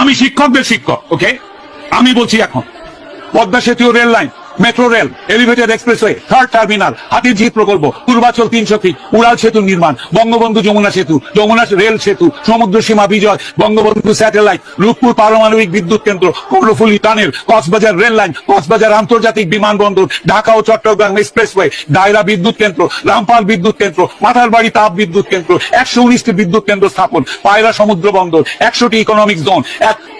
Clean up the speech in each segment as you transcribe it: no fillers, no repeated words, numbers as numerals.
আমি শিক্ষকদের শিক্ষক, ওকে? আমি বলছি এখন পদ্মা সেতু rail line, metro rail, elevated expressway, third terminal, Hatirjheel প্রকল্প, পূর্বাচল 300 ফিট, উড়াল সেতু নির্মাণ, বঙ্গবন্ধু যমুনা সেতু, যমুনা রেল সেতু, সমুদ্র সীমা বিজয়, বঙ্গবন্ধু স্যাটেলাইট, রূপপুর পারমাণবিক বিদ্যুৎ কেন্দ্র, Karnaphuli tunnel, Cox's Bazar rail line, Cox's Bazar আন্তর্জাতিক বিমানবন্দর, ঢাকা ও চট্টগ্রাম এক্সপ্রেসওয়ে, দায়রা বিদ্যুৎ কেন্দ্র, রামপাল বিদ্যুৎ কেন্দ্র, মাথারবাড়ি তাপ বিদ্যুৎ কেন্দ্র, 119টি বিদ্যুৎ কেন্দ্র স্থাপন, পায়রা সমুদ্র বন্দর, 100টি ইকোনমিক জোন,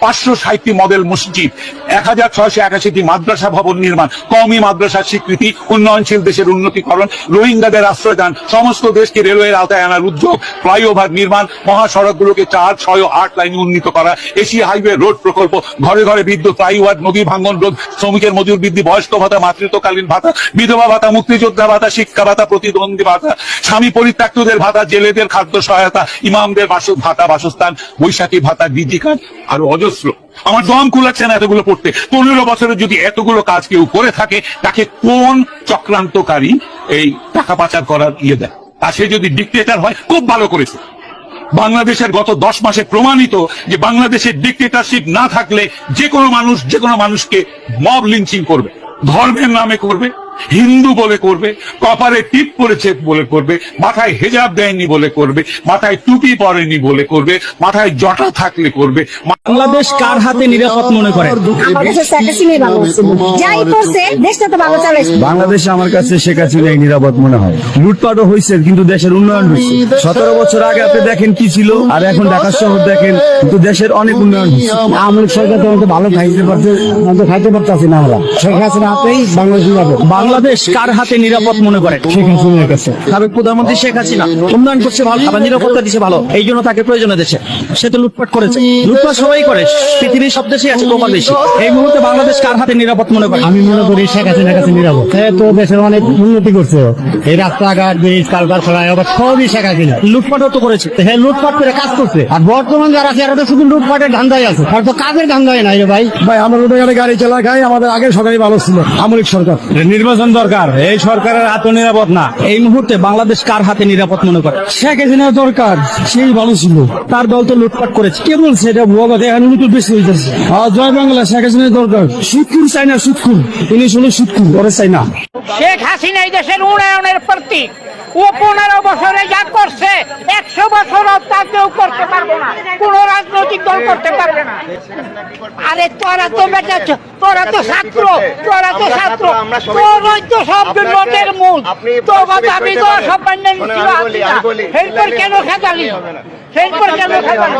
560টি মডেল মসজিদ, 1681টি মাদ্রাসা ভবন নির্মাণ, কওমি মাদ্রাসার স্বীকৃতি, উন্নয়নশীল দেশের উন্নতিকরণ, রোহিঙ্গাদের আশ্রয়দান, সমস্ত দেশকে রেলওয়ের আওতায় আনার উদ্যোগ, ফ্লাইওভার নির্মাণ, মহাসড়কগুলোকে 4, 6 ও 8 লাইনে উন্নীত করা, এশিয়া হাইওয়ে রোড প্রকল্প, ঘরে ঘরে বিদ্যুৎ, ফ্লাইওভার, নদী ভাঙ্গন রোধ, শ্রমিকের মজুর বৃদ্ধি, বয়স্ক ভাতা, মাতৃত্বকালীন ভাতা, বিধবা ভাতা, মুক্তিযোদ্ধা ভাতা, শিক্ষা ভাতা, প্রতিদ্বন্দ্বী ভাতা, স্বামী পরিত্যক্তদের ভাতা, জেলেদের খাদ্য সহায়তা, ইমামদের ভাতা, বাসস্থান, বৈশাখী ভাতা, ডিজি কার্ড, আরো অজস্র। আমার দম কুলাচ্ছে না এতগুলো পড়তে। 15 বছরে যদি এতগুলো কাজ কেউ করে থাকে, তাকে কোন চক্রান্তকারী এই টাকা পাচার করার দেয়? আর সে যদি ডিক্টেটর হয়, খুব ভালো করেছে। বাংলাদেশের গত 10 মাসে প্রমাণিত যে বাংলাদেশের ডিক্টেটরশিপ না থাকলে যে কোনো মানুষ যে কোনো মানুষকে মব লিঞ্চিং করবে, ধর্মের নামে করবে, হিন্দু বলে করবে, কপালে টিপ পরেছে বলে করবে, মাথায় হেজাব দেয়নি বলে করবে, মাথায় টুপি পরেনি বলে করবে, মাথায় জটা থাকলে করবে। বাংলাদেশ কার হাতে নিরাপদ মনে করেন? বাংলাদেশ আমার কাছে শেখ হাসিনাই নিরাপদ মনে হয়। লুটপাটও হয়েছে কিন্তু দেশের উন্নয়ন হয়েছে। 17 বছর আগে আপনি দেখেন কি ছিল, আর এখন ঢাকা শহর দেখেন, কিন্তু দেশের অনেক উন্নয়ন হয়েছে। আমল সরকার তো ভালো খাইতে পারতেছি না আমরা। শেখ হাসিনা হাতেই বাংলাদেশ নিরাপদ। বাংলাদেশ কার হাতে নিরাপদ মনে করেন? শেখ হাসিনার কাছে। সাবেক প্রধানমন্ত্রী শেখ হাসিনা উন্নয়ন করছে ভালো, আবার নিরাপত্তা দিচ্ছে ভালো, এই জন্য তাকে প্রয়োজনে দেশে। সে তো লুটপাট করেছে, লুটপাট সবাই করে, পৃথিবীর সব দেশেই আছে কম বেশি। এই মুহূর্তে বাংলাদেশ কার হাতে নিরাপদ মনে করেন? আমি মনে করি শেখ হাসিনার কাছে নিরাপদ। তো দেশের অনেক উন্নতি করছে, এই রাস্তাঘাট, ব্রিজ, কালকারখানা, আবার সবই শেখ হাসিনা। লুটপাটও তো করেছে, হ্যাঁ, লুটপাট করে কাজ করছে। আর বর্তমান যারা আছে এরা তো শুধু লুটপাটের ধান্দায় আছে, হয়তো কাজের ধান্দায় নাই রে ভাই। আমরা রোডে গেলে গাড়ি চালা খাই, আমাদের আগের সরকারই ভালো ছিল, আমলিক সরকার। নির্বাচন দরকার, এই সরকারের হাতে নিরাপদ না। এই মুহূর্তে বাংলাদেশ কার হাতে নিরাপদ মনে করেন? শেখ হাসিনা দরকার, সেই ভালো ছিল। তার দল তো লুটপাট করেছে। কে বলছে এটা ভুয়া কথা? এখন তো বেশি হইতেছে। জয় বাংলা, শেখ হাসিনা দরকার। সুৎখুর চাই না, সুৎখুর। তিনি শুনে সুৎখুর করে চাই না। শেখ হাসিনা এই দেশের উন্নয়নের প্রতীক। ও 15 বছরে যা করছে 100 বছরও তা কেউ করতে পারবে না, কোন রাজনৈতিক দল করতে পারবে না। আরে তোরা তো বেটা, তোরা তো ছাত্র, তোরা তো ছাত্র, তোরাই তো সব বিপদের মূল। তোরা দাবি তো সব মান্য ছিল, এরপর কেন খেতালি? এরপর কেন খেতালি?